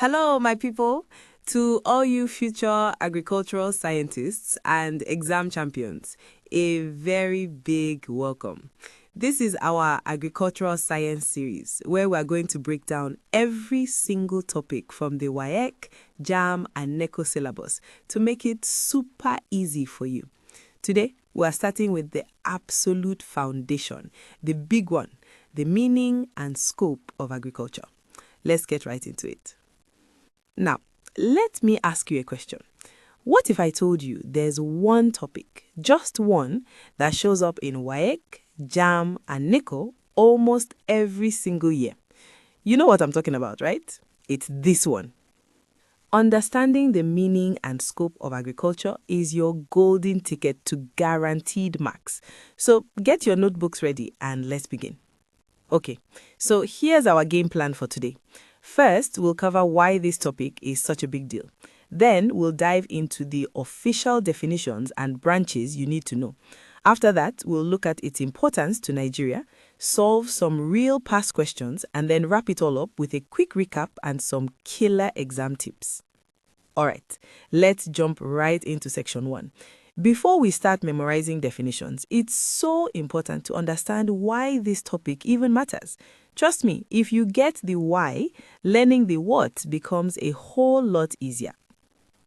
Hello, my people. To all you future agricultural scientists and exam champions, a very big welcome. This is our agricultural science series where we are going to break down every single topic from the WAEC, JAM, and NECO syllabus to make it super easy for you. Today, we are starting with the absolute foundation, the big one, the meaning and scope of agriculture. Let's get right into it. Now, let me ask you a question. What if I told you there's one topic, just one, that shows up in WAEC, JAM, and NECO almost every single year? You know what I'm talking about, right? It's this one. Understanding the meaning and scope of agriculture is your golden ticket to guaranteed marks. So get your notebooks ready and let's begin. Okay, so here's our game plan for today. First, we'll cover why this topic is such a big deal. Then, we'll dive into the official definitions and branches you need to know. After that, we'll look at its importance to Nigeria, solve some real past questions, and then wrap it all up with a quick recap and some killer exam tips. All right, let's jump right into section 1. Before we start memorizing definitions, it's so important to understand why this topic even matters. Trust me, if you get the why, learning the what becomes a whole lot easier.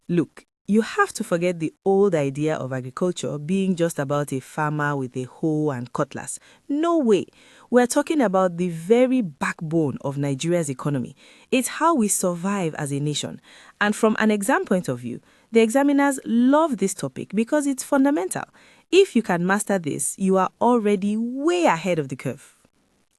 Look, you have to forget the old idea of agriculture being just about a farmer with a hoe and cutlass. No way. We're talking about the very backbone of Nigeria's economy. It's how we survive as a nation. And from an exam point of view, the examiners love this topic because it's fundamental. If you can master this, you are already way ahead of the curve.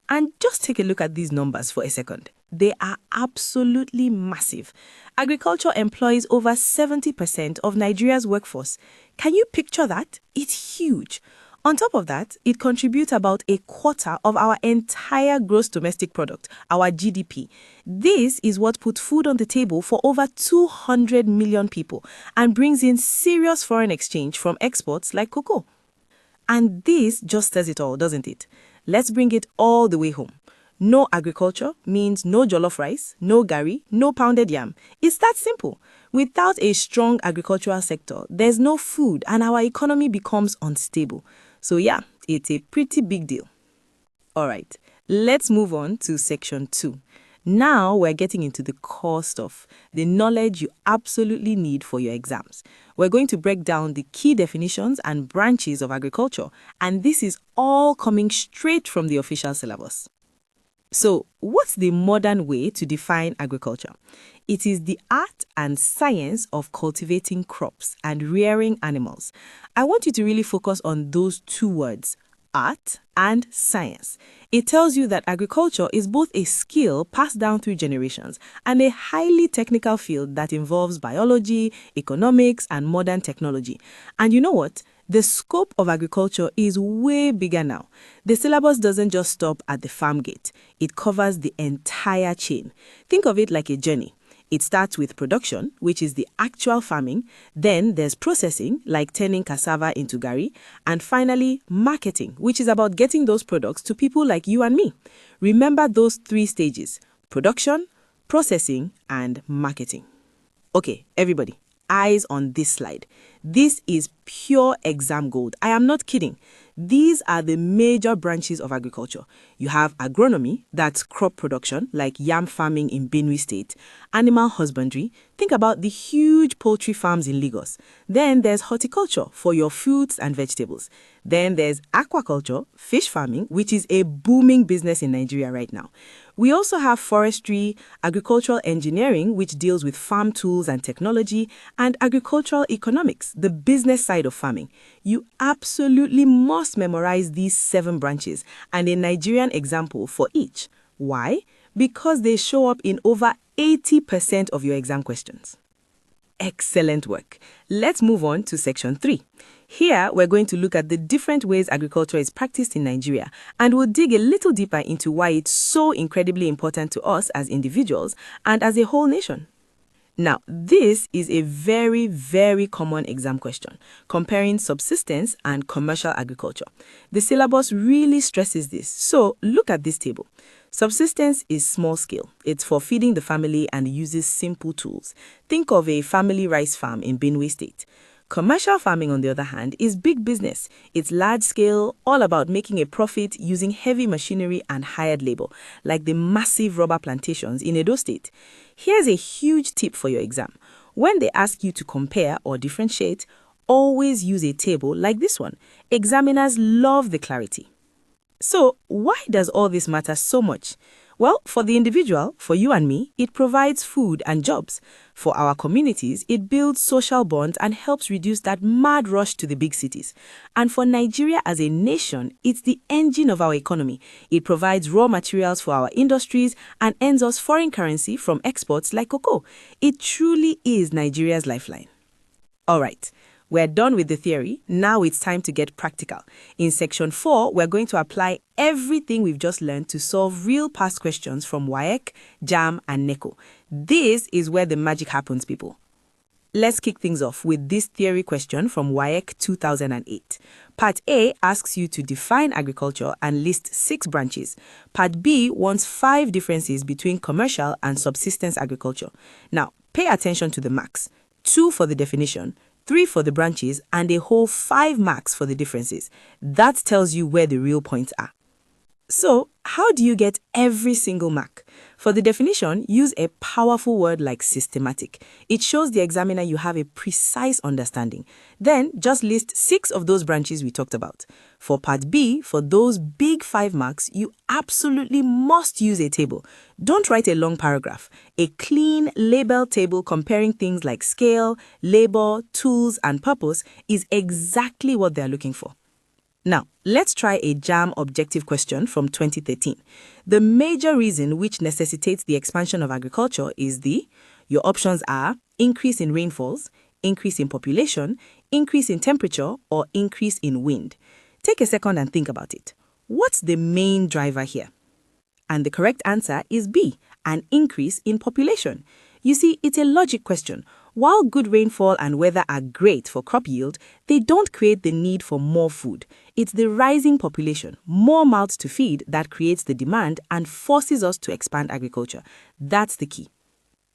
And just take a look at these numbers for a second. They are absolutely massive. Agriculture employs over 70% of Nigeria's workforce. Can you picture that? It's huge. On top of that, it contributes about a quarter of our entire gross domestic product, our GDP. This is what puts food on the table for over 200 million people and brings in serious foreign exchange from exports like cocoa. And this just says it all, doesn't it? Let's bring it all the way home. No agriculture means no jollof rice, no gari, no pounded yam. It's that simple. Without a strong agricultural sector, there's no food and our economy becomes unstable. So yeah, it's a pretty big deal. All right, let's move on to section 2. Now we're getting into the core stuff, the knowledge you absolutely need for your exams. We're going to break down the key definitions and branches of agriculture, and this is all coming straight from the official syllabus. So, what's the modern way to define agriculture? It is the art and science of cultivating crops and rearing animals. I want you to really focus on those two words, art and science. It tells you that agriculture is both a skill passed down through generations and a highly technical field that involves biology, economics, and modern technology. And you know what? The scope of agriculture is way bigger now. The syllabus doesn't just stop at the farm gate. It covers the entire chain. Think of it like a journey. It starts with production, which is the actual farming. Then there's processing, like turning cassava into gari. And finally, marketing, which is about getting those products to people like you and me. Remember those 3 stages: production, processing, and marketing. Okay, everybody, eyes on this slide. This is pure exam gold. I am not kidding. These are the major branches of agriculture. You have agronomy, that's crop production, like yam farming in Benue State. Animal husbandry, think about the huge poultry farms in Lagos. Then there's horticulture for your fruits and vegetables. Then there's aquaculture, fish farming, which is a booming business in Nigeria right now. We also have forestry, agricultural engineering, which deals with farm tools and technology, and agricultural economics, the business side of farming. You absolutely must memorize these 7 branches and a Nigerian example for each. Why? Because they show up in over 80% of your exam questions. Excellent work. Let's move on to section 3. Here, we're going to look at the different ways agriculture is practiced in Nigeria, and we'll dig a little deeper into why it's so incredibly important to us as individuals and as a whole nation. Now, this is a very, very common exam question, comparing subsistence and commercial agriculture. The syllabus really stresses this, so look at this table. Subsistence is small scale. It's for feeding the family and uses simple tools. Think of a family rice farm in Benue State. Commercial farming, on the other hand, is big business. It's large scale, all about making a profit using heavy machinery and hired labor, like the massive rubber plantations in Edo State. Here's a huge tip for your exam. When they ask you to compare or differentiate, always use a table like this one. Examiners love the clarity. So, why does all this matter so much? Well, for the individual, for you and me, it provides food and jobs. For our communities, it builds social bonds and helps reduce that mad rush to the big cities. And for Nigeria as a nation, it's the engine of our economy. It provides raw materials for our industries and earns us foreign currency from exports like cocoa. It truly is Nigeria's lifeline. All right, we're done with the theory. Now it's time to get practical. In section 4, we're going to apply everything we've just learned to solve real past questions from WAEC, JAM, and NECO. This is where the magic happens, people. Let's kick things off with this theory question from WAEC 2008. Part A asks you to define agriculture and list 6 branches. Part B wants 5 differences between commercial and subsistence agriculture. Now, pay attention to the marks. 2 for the definition, 3 for the branches, and a whole 5 marks for the differences. That tells you where the real points are. So, how do you get every single mark? For the definition, use a powerful word like systematic. It shows the examiner you have a precise understanding. Then, just list 6 of those branches we talked about. For part B, for those big 5 marks, you absolutely must use a table. Don't write a long paragraph. A clean, labeled table comparing things like scale, labor, tools, and purpose is exactly what they're looking for. Now, let's try a JAM objective question from 2013. The major reason which necessitates the expansion of agriculture is your options are increase in rainfalls, increase in population, increase in temperature, or increase in wind. Take a second and think about it. What's the main driver here? And the correct answer is B, an increase in population. You see, it's a logic question. While good rainfall and weather are great for crop yield, they don't create the need for more food. It's the rising population, more mouths to feed, that creates the demand and forces us to expand agriculture. That's the key.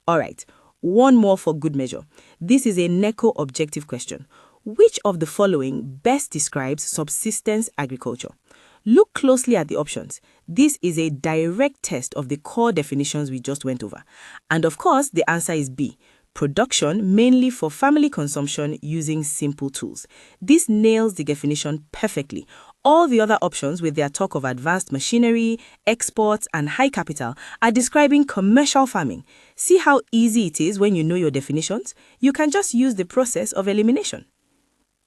All right, one more for good measure. This is a NECO objective question. Which of the following best describes subsistence agriculture? Look closely at the options. This is a direct test of the core definitions we just went over. And of course, the answer is B. Production mainly for family consumption using simple tools. This nails the definition perfectly. All the other options with their talk of advanced machinery, exports, and high capital are describing commercial farming. See how easy it is when you know your definitions? You can just use the process of elimination.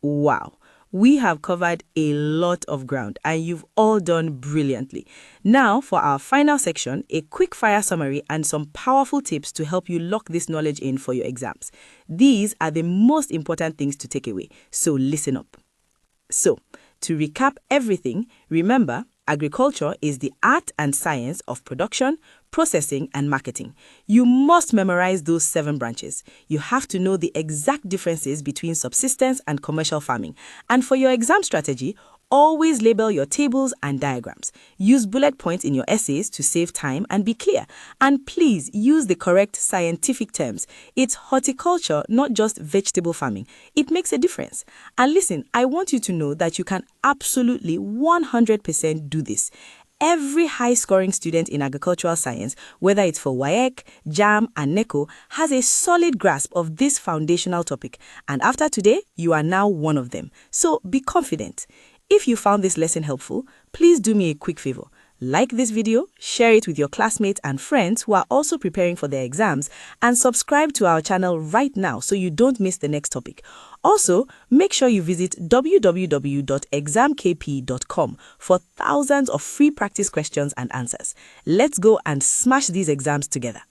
Wow. We have covered a lot of ground and you've all done brilliantly. Now, for our final section, a quick fire summary and some powerful tips to help you lock this knowledge in for your exams. These are the most important things to take away, so listen up. So, to recap everything, remember, agriculture is the art and science of production, processing, and marketing. You must memorize those 7 branches. You have to know the exact differences between subsistence and commercial farming. And for your exam strategy, always label your tables and diagrams. Use bullet points in your essays to save time and be clear. And please use the correct scientific terms. It's horticulture, not just vegetable farming. It makes a difference. And listen, I want you to know that you can absolutely 100% do this. Every high-scoring student in agricultural science, whether it's for WAEC, JAM, and NECO, has a solid grasp of this foundational topic. And after today, you are now one of them. So be confident. If you found this lesson helpful, please do me a quick favor. Like this video, share it with your classmates and friends who are also preparing for their exams, and subscribe to our channel right now so you don't miss the next topic. Also, make sure you visit www.examkp.com for thousands of free practice questions and answers. Let's go and smash these exams together.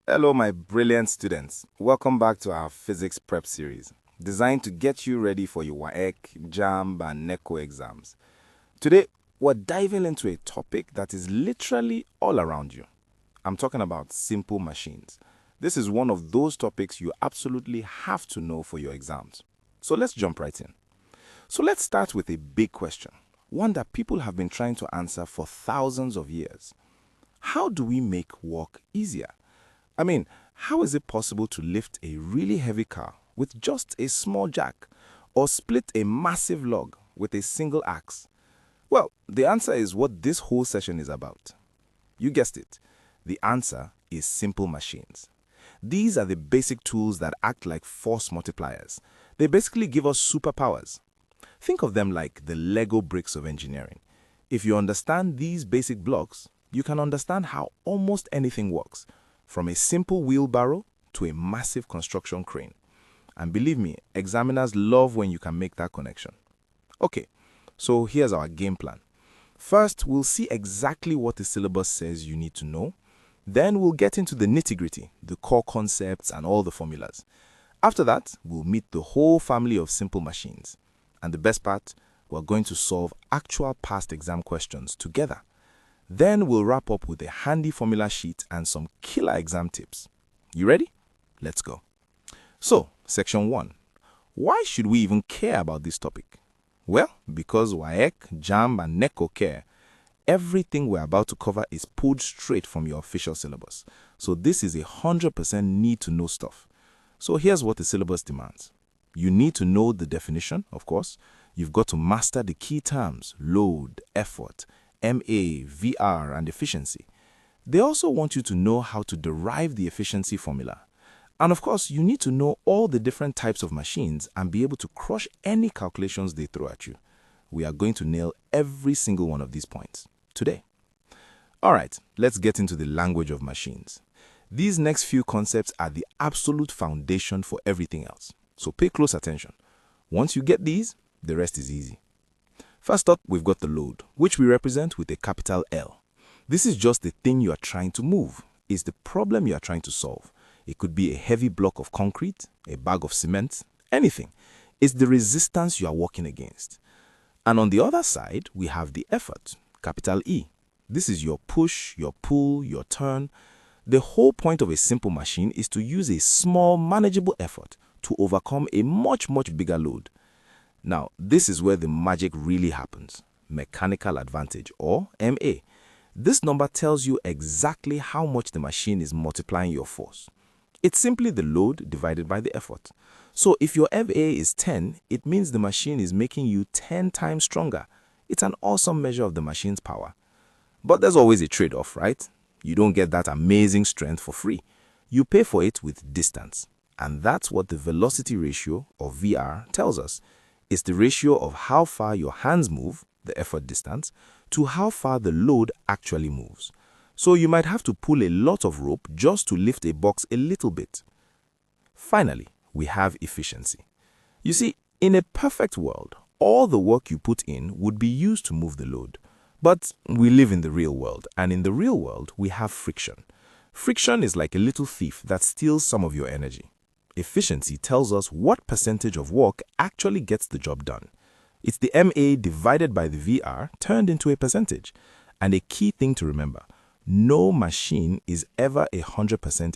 Hello, my brilliant students. Welcome back to our physics prep series, designed to get you ready for your WAEC, JAMB, and NECO exams. Today, we're diving into a topic that is literally all around you. I'm talking about simple machines. This is one of those topics you absolutely have to know for your exams. So let's jump right in. So let's start with a big question, one that people have been trying to answer for thousands of years. How do we make work easier? I mean, how is it possible to lift a really heavy car with just a small jack or split a massive log with a single axe? Well, the answer is what this whole session is about. You guessed it. The answer is simple machines. These are the basic tools that act like force multipliers. They basically give us superpowers. Think of them like the Lego bricks of engineering. If you understand these basic blocks, you can understand how almost anything works, from a simple wheelbarrow to a massive construction crane. And believe me, examiners love when you can make that connection. Okay, so here's our game plan. First, we'll see exactly what the syllabus says you need to know. Then we'll get into the nitty-gritty, the core concepts and all the formulas. After that, we'll meet the whole family of simple machines. And the best part, we're going to solve actual past exam questions together. Then we'll wrap up with a handy formula sheet and some killer exam tips. You ready? Let's go. So, section 1. Why should we even care about this topic? Well, because WAEC, JAMB, and NECO care. Everything we're about to cover is pulled straight from your official syllabus. So this is 100% need-to-know stuff. So here's what the syllabus demands. You need to know the definition, of course. You've got to master the key terms: load, effort, MA, VR, and efficiency. They also want you to know how to derive the efficiency formula. And of course, you need to know all the different types of machines and be able to crush any calculations they throw at you. We are going to nail every single one of these points today. Alright, let's get into the language of machines. These next few concepts are the absolute foundation for everything else. So pay close attention. Once you get these, the rest is easy. First up, we've got the load, which we represent with a capital L. This is just the thing you are trying to move. It's the problem you are trying to solve. It could be a heavy block of concrete, a bag of cement, anything. It's the resistance you are working against. And on the other side, we have the effort, capital E. This is your push, your pull, your turn. The whole point of a simple machine is to use a small, manageable effort to overcome a much bigger load. Now, this is where the magic really happens. Mechanical advantage, or MA. This number tells you exactly how much the machine is multiplying your force. It's simply the load divided by the effort. So if your MA is 10, it means the machine is making you 10 times stronger. It's an awesome measure of the machine's power. But there's always a trade-off, right? You don't get that amazing strength for free. You pay for it with distance. And that's what the velocity ratio, or VR, tells us. It's the ratio of how far your hands move, the effort distance, to how far the load actually moves. So you might have to pull a lot of rope just to lift a box a little bit. Finally, we have efficiency. You see, in a perfect world, all the work you put in would be used to move the load. But we live in the real world, and in the real world, we have friction. Friction is like a little thief that steals some of your energy. Efficiency tells us what percentage of work actually gets the job done. It's the MA divided by the VR turned into a percentage. And a key thing to remember, no machine is ever 100%